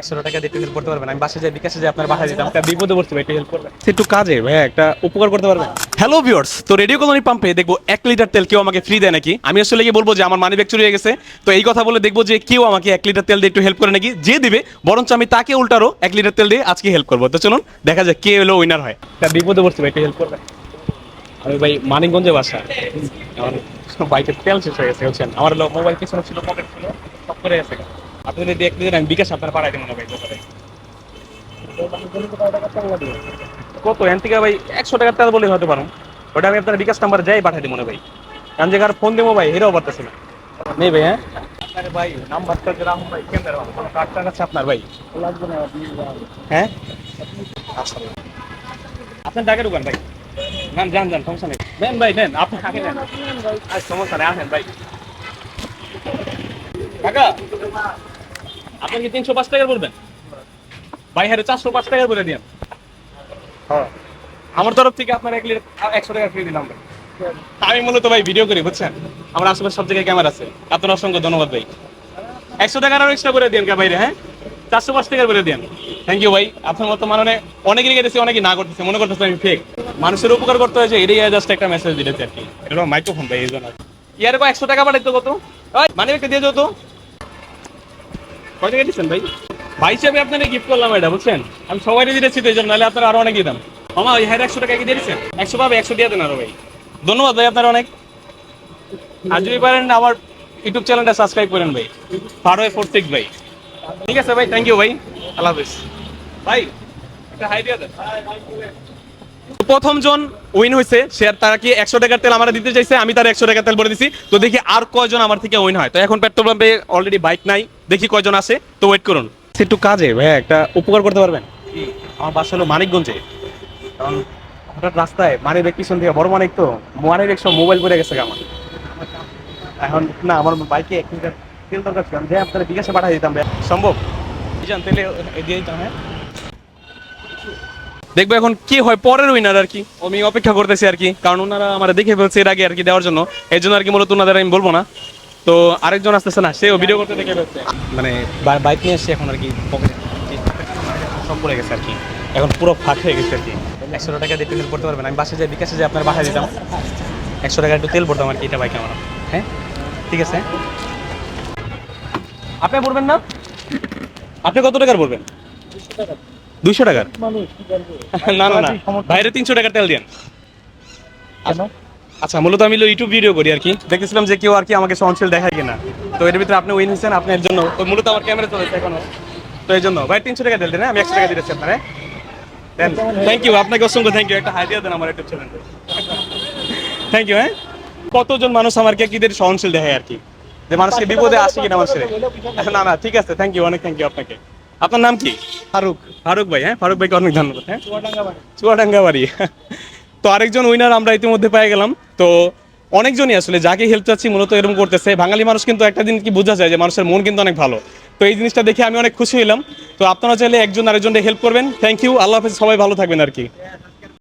100 টাকা দিয়ে একটু হেল্প করতে পারবেন? আমি বাসায় যাই, বিকাশে যাই, আপনার বাসায় দিতাম, একটা বিপদে পড়ছি ভাই, একটু হেল্প করবেন। একটু কাজে ভাইয়া, একটা উপকার করতে পারবেন? হ্যালো ভিউয়ার্স, তো রেডিও কলোনি পাম্পে দেখবো 1 লিটার তেল কেউ আমাকে ফ্রি দেয় নাকি। আমি আসলে গিয়ে বলবো যে আমার মানি ব্যাগ চুরি হয়ে গেছে, তো এই কথা বলে দেখবো যে কেউ আমাকে 1 লিটার তেল দিয়ে একটু হেল্প করে নাকি। যে দিবে বরঞ্চ আমি তাকে উল্টারও 1 লিটার তেল দিয়ে আজকে হেল্প করবো। তো চলুন দেখা যাক কে হলো উইনার হয়। একটা বিপদে পড়ছি ভাই, একটু হেল্প করবেন। আমি ভাই মানিকগঞ্জে বাসা, আমার বাইকের তেল শেষ হয়ে গেছে বুঝছেন। আমার মোবাইল পিছনে ছিল, পকেট ছিল, সব করে গেছে। আপনি যদি 1 লিটার আমি বিকাশ আপনার পাঠাই দেবো না ভাই দোকানে। কত এন থেকে ভাই 100 টাকার তেল বলে হতে পারো, ওটা আমি আপনার বিকাশ নাম্বার যাই পাঠাই দিই মনে ভাই। কারণ যে ফোন দেবো ভাই হেরাও পারতেছে না। নেই ভাই, হ্যাঁ আপনার ভাই নাম্বারটা রাখুন ভাই, কেন দেবো কোনো কার্ডটা আছে আপনার ভাই? লাগবে না। হ্যাঁ আচ্ছা ভাই, আপনার টাকা দোকান ভাই, নেন যান যান, সমস্যা নেই, নেন ভাই নেন, আপনি আগে নেন, আর সমস্যা নেই, আসেন ভাই। কাকা আপনি কি 305 টাকার বলবেন ভাই? হ্যাঁ 405 টাকার বলে দিন। হ্যাঁ আমার তরফ থেকে আপনার 1 লিটার 100 টাকা ফ্রি দিলাম ভাই। আমি মূলত ভাই ভিডিও করি বুঝছেন, আমার আশেপাশে সব জায়গায় ক্যামেরা আছে। আপনার অসংখ্য ধন্যবাদ ভাই। 100 টাকার আরো এক্সট্রা করে দিন কা ভাই, হ্যাঁ 405 টাকার করে দিন। থ্যাংক ইউ ভাই। আপনার মতো মানে অনেকেরই গেছে, অনেকে না করতেছে, মনে করতেছে আমি ফেক। মানুষের উপকার করতে হয়েছে, এটাই জাস্ট একটা মেসেজ দিতেছে আর কি। এটা মাইক্রোফোন ভাই, এই জন্য ইয়ার 100 টাকা পাঠাইতো কত মানে একটা দিয়ে যেত। কয় টাকা দিচ্ছেন ভাই? ভাই হিসাবে আপনারা গিফট করলাম এটা বুঝছেন, আমি সবাই দিয়েছি তো এই জন্য, নাহলে আপনারা আরো অনেক দিতাম। মামা ওই হ্যাঁ 100 টাকা কি দিয়েছেন? 100 পাবে, 100 দিয়ে দেন আরো ভাই। ধন্যবাদ ভাই আপনার অনেক। আর যদি পারেন আমার ইউটিউব চ্যানেলটা সাবস্ক্রাইব করেন ভাই, ফারওয়ে46 ভাই। ঠিক আছে ভাই, থ্যাংক ইউ ভাই, আল্লাহ হাফেজ ভাই। একটা হাই দিয়ে দেন। প্রথম জন উইন হয়েছে, সে তারা কি 100 টাকার তেল আমার দিতে চাইছে, আমি তার 100 টাকার তেল বলে দিছি। তো দেখি আর কয়জন আমার থেকে উইন হয়। তো এখন পেট্রোল পাম্পে অলরেডি বাইক নাই, দেখি কয়জন আসে, তো ওয়েট করুন। একটু কাজে ভাইয়া, একটা উপকার করতে পারবেন? আমার বাসা হলো মানিকগঞ্জে, কারণ হঠাৎ রাস্তায় মানি ব্যাগ পিছন থেকে, বড় মানিক তো মানি ব্যাগ সব মোবাইল পড়ে গেছে আমার। এখন না আমার বাইকে 1 লিটার তেল দরকার ছিল, আমি আপনারা বিকাশে পাঠিয়ে দিতাম ভাই, সম্ভব? তেলে দিয়ে দিতাম। হ্যাঁ দেখবো এখন কি হয়, পরের উইনার আর কি আমি অপেক্ষা করতেছি আর কি, কারণ ওনারা আমার দেখে ফেলছে এর আগে আর কি দেওয়ার জন্য, এই জন্য আর কি মূলত ওনাদের আমি বলবো না। তো আরেকজন আসতেছে না, সেও ভিডিও করতে দেখে ফেলছে, মানে বাইক নিয়ে এসছে এখন আর কি, পকেটে সব পড়ে গেছে আর কি, এখন পুরো ফাট হয়ে গেছে আর কি। 100 টাকা দিয়ে একটু হেল্প করতে পারবেন? আমি বাসায় যাই, বিকাশে যাই, আপনার বাসায় দিতাম, 100 টাকা একটু তেল ভরতাম আর কি, এটা বাইক আমার। হ্যাঁ ঠিক আছে, আপনি বলবেন না? আপনি কত টাকার বলবেন? 200 টাকার? না না না, বাইরে 300 টাকার তেল দেন। আচ্ছা মূলত আমি ইউটিউব ভিডিও করি আর কি, দেখতেছিলাম যে কেউ আর কি আমাকে সহনশীল দেখায় কিনা, তো এর ভিতরে আপনি উইন হয়েছেন, আপনার জন্য তো মূলত আমার ক্যামেরা চলেছে এখনো, তো এই জন্য ভাই 300 টাকা তেল দেন, আমি 100 টাকা দিতেছি আপনার। দেন, থ্যাংক ইউ আপনাকে, অসংখ্য থ্যাংক ইউ। একটা হাই দিয়ে দেন আমার ইউটিউব চ্যানেলে, থ্যাংক ইউ। হ্যাঁ কতজন মানুষ আমাকে কি সহনশীল দেখায় আর কি, যে মানুষকে বিপদে আসে কিনা মানুষের। না না ঠিক আছে, থ্যাংক ইউ, অনেক থ্যাংক ইউ আপনাকে। আপনার নাম কি? ফারুক। ফারুক ভাই, হ্যাঁ ফারুক ভাইকে অনেক ধন্যবাদ। হ্যাঁ চুয়াডাঙ্গা বাড়ি। তো আরেকজন উইনার আমরা ইতিমধ্যে পেয়ে গেলাম। তো অনেকজনই আসলে যাকে হেল্প চাচ্ছি মূলত এরকম করতেছে। বাঙালি মানুষ কিন্তু একটা দিন কি বোঝা যায় যে মানুষের মন কিন্তু অনেক ভালো, তো এই জিনিসটা দেখে আমি অনেক খুশি হলাম। তো আপনারা চাইলে একজন আরেকজনকে হেল্প করবেন। থ্যাংক ইউ, আল্লাহ হাফেজ, সবাই ভালো থাকবেন আর কি।